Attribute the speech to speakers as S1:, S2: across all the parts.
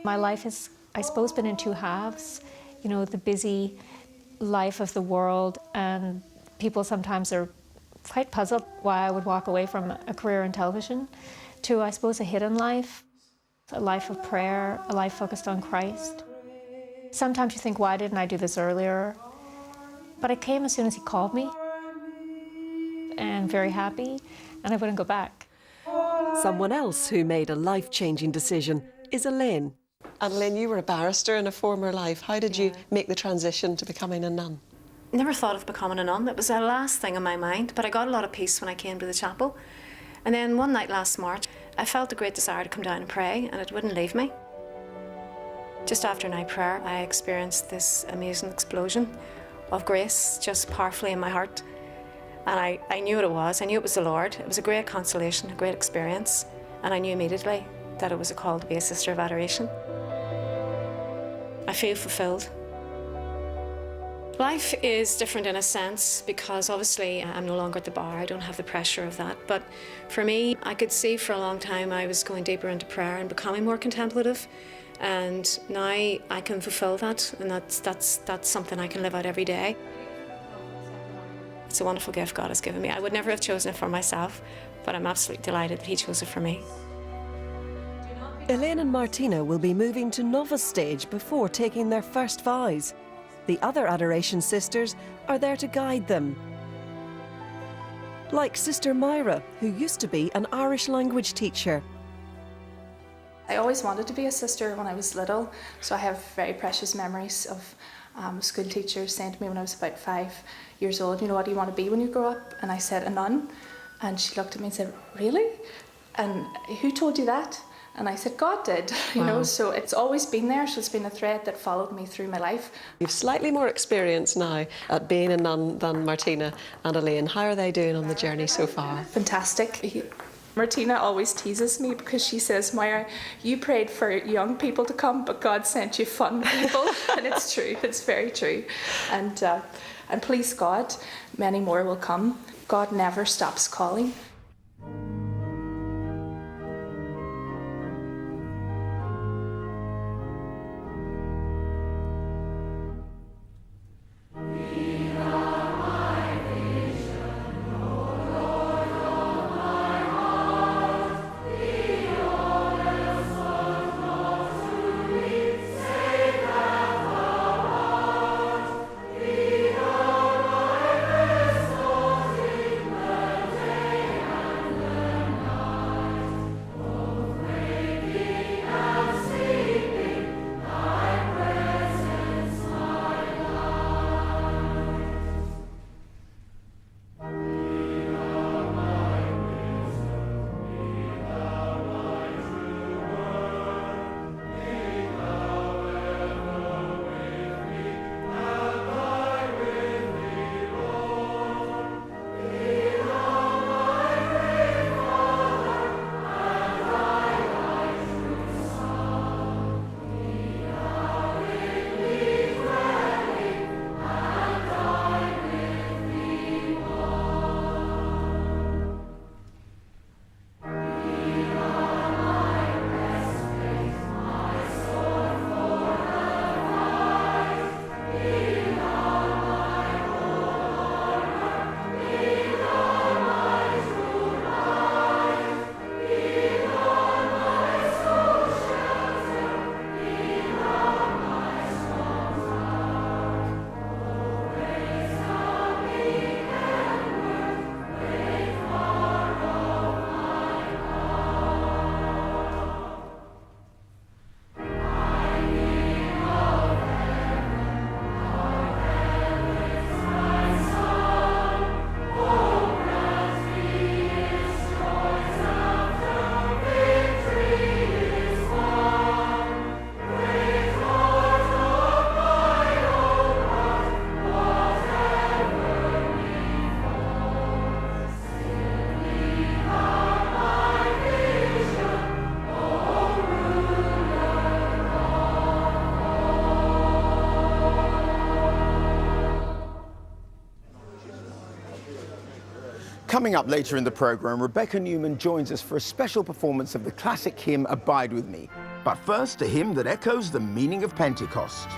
S1: My life has, I suppose, been in two halves. You know, the busy life of the world, and people sometimes are quite puzzled why I would walk away from a career in television to, I suppose, a hidden life, a life of prayer, a life focused on Christ. Sometimes you think, why didn't I do this earlier? But I came as soon as he called me, and very happy, and I wouldn't go back.
S2: Someone else who made a life-changing decision is Elaine.
S3: And Elaine, you were a barrister in a former life. How did you make the transition to becoming a nun?
S4: Never thought of becoming a nun. It was the last thing in my mind, but I got a lot of peace when I came to the chapel. And then one night last March, I felt a great desire to come down and pray, and it wouldn't leave me. Just after night prayer, I experienced this amazing explosion of grace, just powerfully in my heart. And I knew what it was. I knew it was the Lord. It was a great consolation, a great experience. And I knew immediately that it was a call to be a sister of adoration. I feel fulfilled. Life is different in a sense because obviously I'm no longer at the bar. I don't have the pressure of that. But for me, I could see for a long time I was going deeper into prayer and becoming more contemplative. And now I can fulfill that, and that's something I can live out every day. It's a wonderful gift God has given me. I would never have chosen it for myself, but I'm absolutely delighted that He chose it for me.
S2: Elaine and Martina will be moving to novice stage before taking their first vows. The other Adoration sisters are there to guide them. Like Sister Myra, who used to be an Irish language teacher.
S5: I always wanted to be a sister when I was little, so I have very precious memories of school teachers saying to me when I was about 5 years old, you know, what do you want to be when you grow up? And I said, a nun. And she looked at me and said, really? And who told you that? And I said, God did, you know, so it's always been there. So it's been a thread that followed me through my life.
S3: You've slightly more experience now at being a nun than Martina and Elaine. How are they doing on the journey so far?
S5: Fantastic. Martina always teases me because she says, Myra, you prayed for young people to come, but God sent you fun people. And it's true, it's very true. And please God, many more will come. God never stops calling.
S6: Coming up later in the programme, Rebecca Newman joins us for a special performance of the classic hymn Abide With Me. But first, a hymn that echoes the meaning of Pentecost.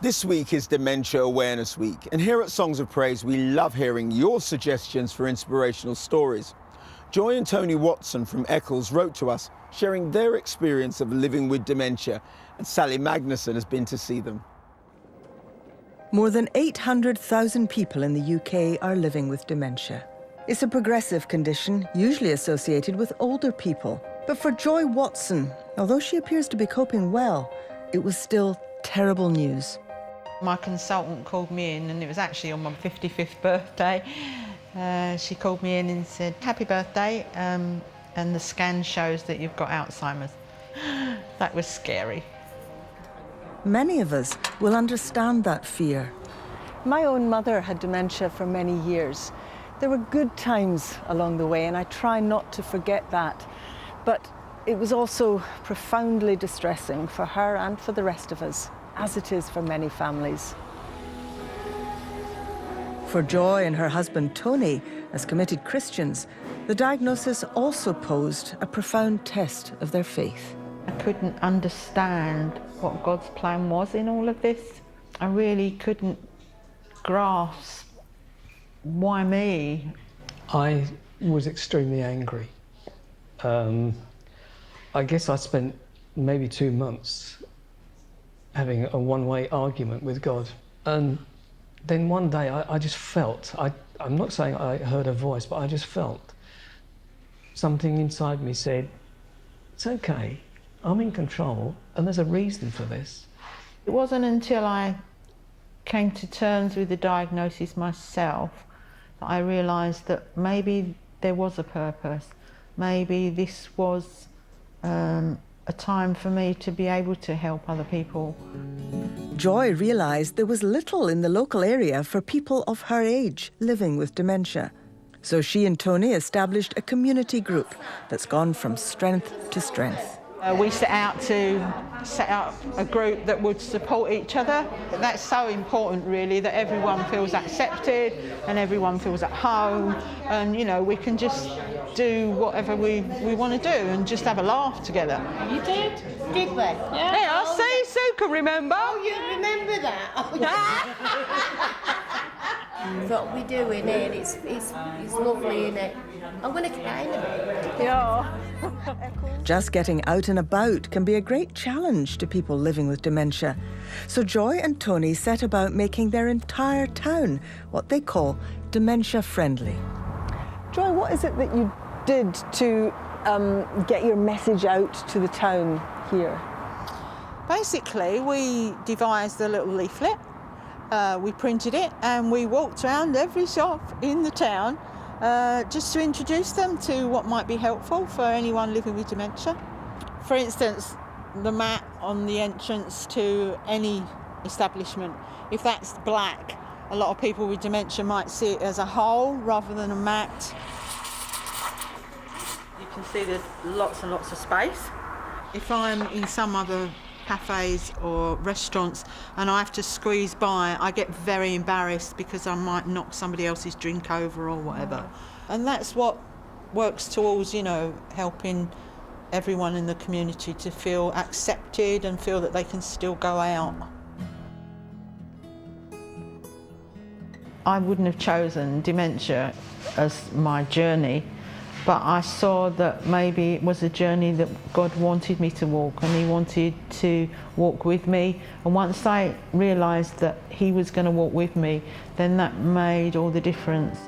S6: This week is Dementia Awareness Week, and here at Songs of Praise we love hearing your suggestions for inspirational stories. Joy and Tony Watson from Eccles wrote to us sharing their experience of living with dementia, and Sally Magnuson has been to see them.
S7: More than 800,000 people in the UK are living with dementia. It's a progressive condition, usually associated with older people. But for Joy Watson, although she appears to be coping well, it was still terrible news.
S8: My consultant called me in, and it was actually on my 55th birthday. She called me in and said, "Happy birthday, and the scan shows that you've got Alzheimer's." That was scary.
S7: Many of us will understand that fear. My own mother had dementia for many years. There were good times along the way, and I try not to forget that. But it was also profoundly distressing for her and for the rest of us, as it is for many families. For Joy and her husband Tony, as committed Christians, the diagnosis also posed a profound test of their faith.
S8: I couldn't understand what God's plan was in all of this. I really couldn't grasp why me.
S9: I was extremely angry. I guess I spent maybe 2 months having a one-way argument with God. And then one day I just felt, I'm not saying I heard a voice, but I just felt something inside me said, it's okay, I'm in control, and there's a reason for this.
S8: It wasn't until I came to terms with the diagnosis myself that I realised that maybe there was a purpose. Maybe this was a time for me to be able to help other people.
S7: Joy realised there was little in the local area for people of her age living with dementia. So she and Tony established a community group that's gone from strength to strength.
S8: We set out to set up a group that would support each other. That's so important, really, that everyone feels accepted and everyone feels at home, and you know, we can just do whatever we want to do and just have a laugh together.
S10: You did? Did we?
S8: Yeah, I see, Sue can remember.
S10: Oh, you remember that? Oh, yeah. What we do in here, it's lovely, isn't it? I'm going to cry in a bit.
S8: Yeah.
S7: Just getting out and about can be a great challenge to people living with dementia. So Joy and Tony set about making their entire town what they call dementia-friendly. Joy, what is it that you did to get your message out to the town here?
S8: Basically, we devised a little leaflet, we printed it, and we walked around every shop in the town just to introduce them to what might be helpful for anyone living with dementia. For instance, the mat on the entrance to any establishment, if that's black, a lot of people with dementia might see it as a hole rather than a mat. You can see there's lots and lots of space. If I'm in some other cafes or restaurants and I have to squeeze by, I get very embarrassed because I might knock somebody else's drink over or whatever. And that's what works towards, you know, helping everyone in the community to feel accepted and feel that they can still go out. I wouldn't have chosen dementia as my journey, but I saw that maybe it was a journey that God wanted me to walk, and He wanted to walk with me. And once I realised that He was going to walk with me, then that made all the difference.